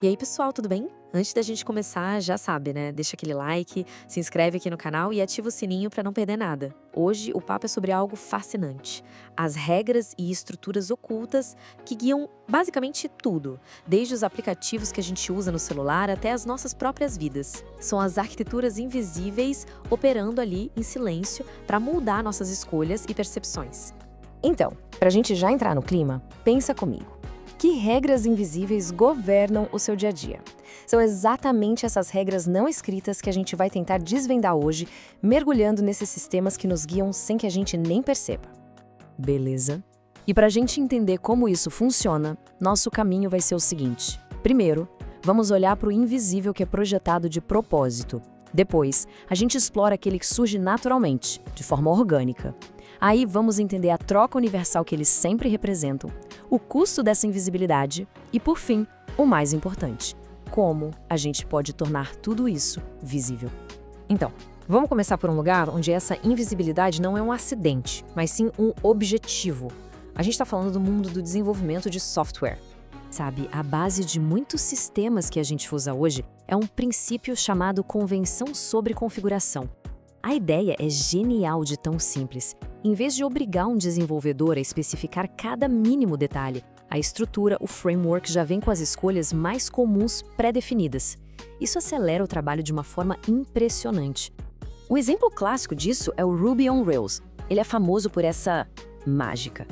E aí, pessoal, tudo bem? Antes da gente começar, já sabe, né? Deixa aquele like, se inscreve aqui no canal e ativa o sininho para não perder nada. Hoje o papo é sobre algo fascinante: as regras e estruturas ocultas que guiam basicamente tudo, desde os aplicativos que a gente usa no celular até as nossas próprias vidas. São as arquiteturas invisíveis operando ali em silêncio para moldar nossas escolhas e percepções. Então, para a gente já entrar no clima, pensa comigo. Que regras invisíveis governam o seu dia a dia? São exatamente essas regras não escritas que a gente vai tentar desvendar hoje, mergulhando nesses sistemas que nos guiam sem que a gente nem perceba. Beleza? E para a gente entender como isso funciona, nosso caminho vai ser o seguinte. Primeiro, vamos olhar para o invisível que é projetado de propósito. Depois, a gente explora aquele que surge naturalmente, de forma orgânica. Aí vamos entender a troca universal que eles sempre representam, o custo dessa invisibilidade e, por fim, o mais importante, como a gente pode tornar tudo isso visível. Então, vamos começar por um lugar onde essa invisibilidade não é um acidente, mas sim um objetivo. A gente está falando do mundo do desenvolvimento de software. Sabe, a base de muitos sistemas que a gente usa hoje é um princípio chamado convenção sobre configuração. A ideia é genial de tão simples. Em vez de obrigar um desenvolvedor a especificar cada mínimo detalhe, a estrutura, o framework já vem com as escolhas mais comuns pré-definidas. Isso acelera o trabalho de uma forma impressionante. Um exemplo clássico disso é o Ruby on Rails. Ele é famoso por essa mágica.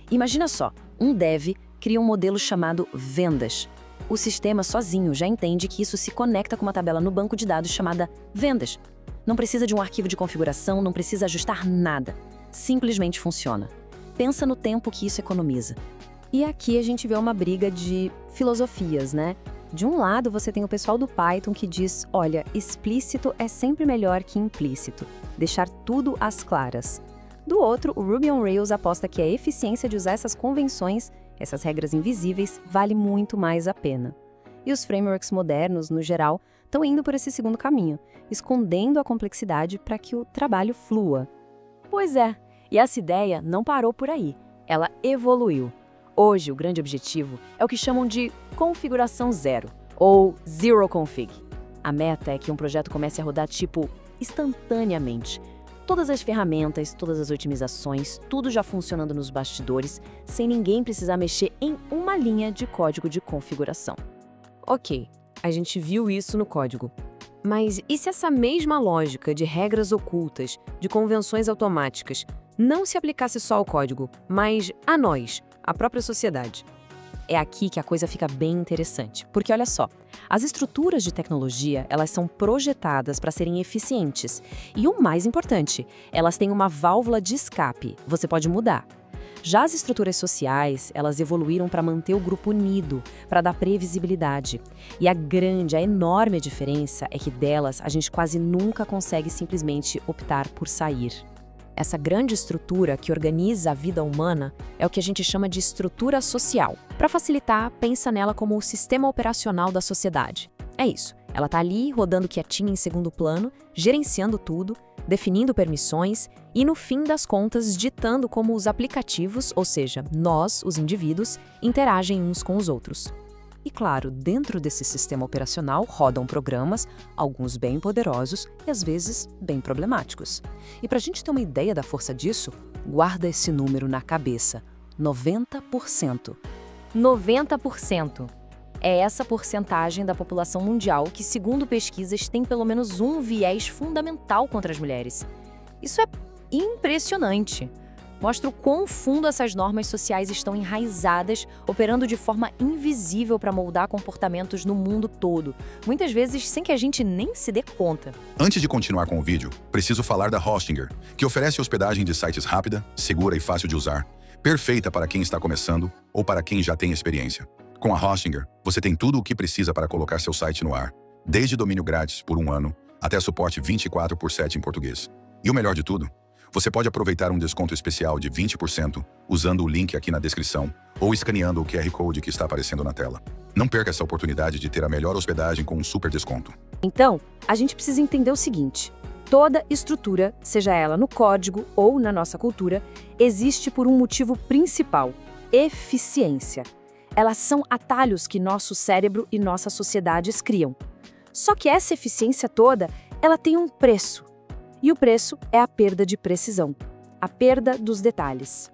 Imagina só, um dev cria um modelo chamado vendas. O sistema sozinho já entende que isso se conecta com uma tabela no banco de dados chamada vendas. Não precisa de um arquivo de configuração, não precisa ajustar nada. Simplesmente funciona. Pensa no tempo que isso economiza. E aqui a gente vê uma briga de filosofias, né? De um lado, você tem o pessoal do Python que diz, olha, explícito é sempre melhor que implícito. Deixar tudo às claras. Do outro, o Ruby on Rails aposta que a eficiência de usar essas convenções, essas regras invisíveis, vale muito mais a pena. E os frameworks modernos, no geral, estão indo por esse segundo caminho, escondendo a complexidade para que o trabalho flua. Pois é, e essa ideia não parou por aí, ela evoluiu. Hoje, o grande objetivo é o que chamam de configuração zero, ou zero config. A meta é que um projeto comece a rodar tipo instantaneamente. Todas as ferramentas, todas as otimizações, tudo já funcionando nos bastidores, sem ninguém precisar mexer em uma linha de código de configuração. Ok, a gente viu isso no código. Mas e se essa mesma lógica de regras ocultas, de convenções automáticas, não se aplicasse só ao código, mas a nós, a própria sociedade? É aqui que a coisa fica bem interessante, porque olha só, as estruturas de tecnologia, elas são projetadas para serem eficientes. E o mais importante, elas têm uma válvula de escape, você pode mudar. Já as estruturas sociais, elas evoluíram para manter o grupo unido, para dar previsibilidade. E a enorme diferença é que delas a gente quase nunca consegue simplesmente optar por sair. Essa grande estrutura que organiza a vida humana é o que a gente chama de estrutura social. Para facilitar, pensa nela como o sistema operacional da sociedade. É isso, ela está ali rodando quietinha em segundo plano, gerenciando tudo, definindo permissões e, no fim das contas, ditando como os aplicativos, ou seja, nós, os indivíduos, interagem uns com os outros. E claro, dentro desse sistema operacional rodam programas, alguns bem poderosos e às vezes bem problemáticos. E para a gente ter uma ideia da força disso, guarda esse número na cabeça: 90%. 90%! É essa porcentagem da população mundial que, segundo pesquisas, tem pelo menos um viés fundamental contra as mulheres. Isso é impressionante. Mostra o quão fundo essas normas sociais estão enraizadas, operando de forma invisível para moldar comportamentos no mundo todo, muitas vezes sem que a gente nem se dê conta. Antes de continuar com o vídeo, preciso falar da Hostinger, que oferece hospedagem de sites rápida, segura e fácil de usar, perfeita para quem está começando ou para quem já tem experiência. Com a Hostinger, você tem tudo o que precisa para colocar seu site no ar, desde domínio grátis por 1 ano até suporte 24/7 em português. E o melhor de tudo, você pode aproveitar um desconto especial de 20% usando o link aqui na descrição ou escaneando o QR Code que está aparecendo na tela. Não perca essa oportunidade de ter a melhor hospedagem com um super desconto. Então, a gente precisa entender o seguinte: toda estrutura, seja ela no código ou na nossa cultura, existe por um motivo principal: eficiência. Elas são atalhos que nosso cérebro e nossas sociedades criam. Só que essa eficiência toda, ela tem um preço. E o preço é a perda de precisão, a perda dos detalhes.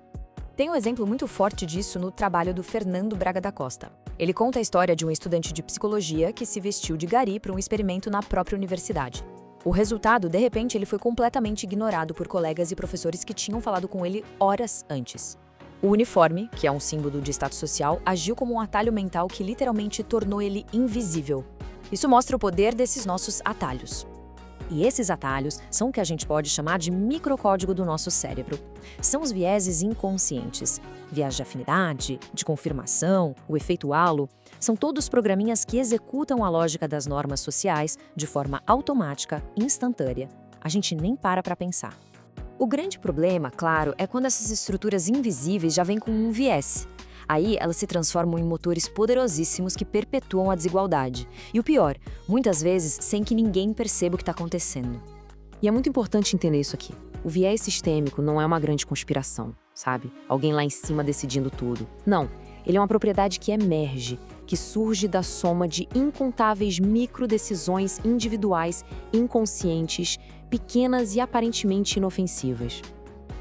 Tem um exemplo muito forte disso no trabalho do Fernando Braga da Costa. Ele conta a história de um estudante de psicologia que se vestiu de gari para um experimento na própria universidade. O resultado, de repente, ele foi completamente ignorado por colegas e professores que tinham falado com ele horas antes. O uniforme, que é um símbolo de status social, agiu como um atalho mental que literalmente tornou ele invisível. Isso mostra o poder desses nossos atalhos. E esses atalhos são o que a gente pode chamar de microcódigo do nosso cérebro. São os vieses inconscientes. Viés de afinidade, de confirmação, o efeito halo, são todos programinhas que executam a lógica das normas sociais de forma automática, instantânea. A gente nem para pensar. O grande problema, claro, é quando essas estruturas invisíveis já vêm com um viés. Aí elas se transformam em motores poderosíssimos que perpetuam a desigualdade. E o pior, muitas vezes sem que ninguém perceba o que está acontecendo. E é muito importante entender isso aqui. O viés sistêmico não é uma grande conspiração, sabe? Alguém lá em cima decidindo tudo. Não, ele é uma propriedade que emerge, que surge da soma de incontáveis microdecisões individuais, inconscientes, pequenas e aparentemente inofensivas.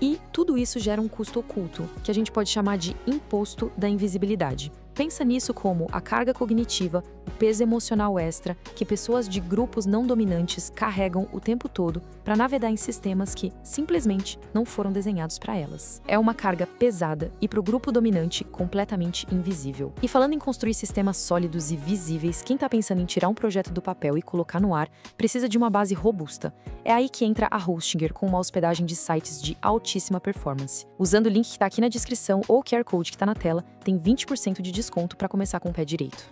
E tudo isso gera um custo oculto, que a gente pode chamar de imposto da invisibilidade. Pensa nisso como a carga cognitiva, o peso emocional extra que pessoas de grupos não dominantes carregam o tempo todo para navegar em sistemas que, simplesmente, não foram desenhados para elas. É uma carga pesada e para o grupo dominante completamente invisível. E falando em construir sistemas sólidos e visíveis, quem está pensando em tirar um projeto do papel e colocar no ar precisa de uma base robusta. É aí que entra a Hostinger com uma hospedagem de sites de altíssima performance. Usando o link que está aqui na descrição ou o QR Code que está na tela, tem 20% de desconto para começar com o pé direito.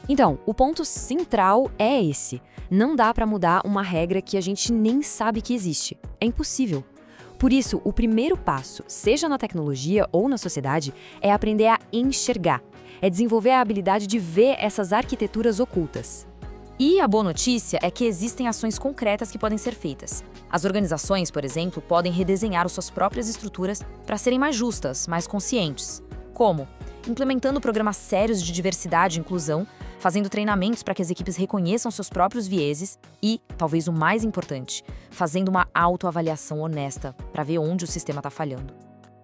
Então, o ponto central é esse. Não dá para mudar uma regra que a gente nem sabe que existe. É impossível. Por isso, o primeiro passo, seja na tecnologia ou na sociedade, é aprender a enxergar. É desenvolver a habilidade de ver essas arquiteturas ocultas. E a boa notícia é que existem ações concretas que podem ser feitas. As organizações, por exemplo, podem redesenhar suas próprias estruturas para serem mais justas, mais conscientes. Como? Implementando programas sérios de diversidade e inclusão, fazendo treinamentos para que as equipes reconheçam seus próprios vieses e, talvez o mais importante, fazendo uma autoavaliação honesta para ver onde o sistema está falhando.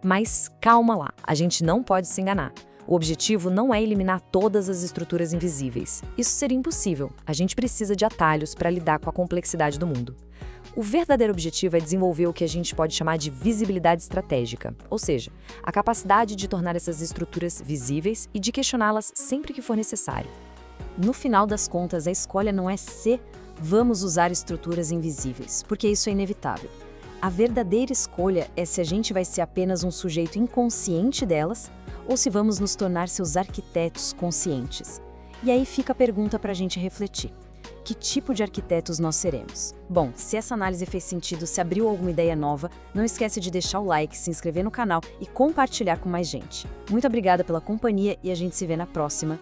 Mas calma lá, a gente não pode se enganar. O objetivo não é eliminar todas as estruturas invisíveis. Isso seria impossível. A gente precisa de atalhos para lidar com a complexidade do mundo. O verdadeiro objetivo é desenvolver o que a gente pode chamar de visibilidade estratégica, ou seja, a capacidade de tornar essas estruturas visíveis e de questioná-las sempre que for necessário. No final das contas, a escolha não é se vamos usar estruturas invisíveis, porque isso é inevitável. A verdadeira escolha é se a gente vai ser apenas um sujeito inconsciente delas ou se vamos nos tornar seus arquitetos conscientes. E aí fica a pergunta para a gente refletir. Que tipo de arquitetos nós seremos? Bom, se essa análise fez sentido, se abriu alguma ideia nova, não esquece de deixar o like, se inscrever no canal e compartilhar com mais gente. Muito obrigada pela companhia e a gente se vê na próxima.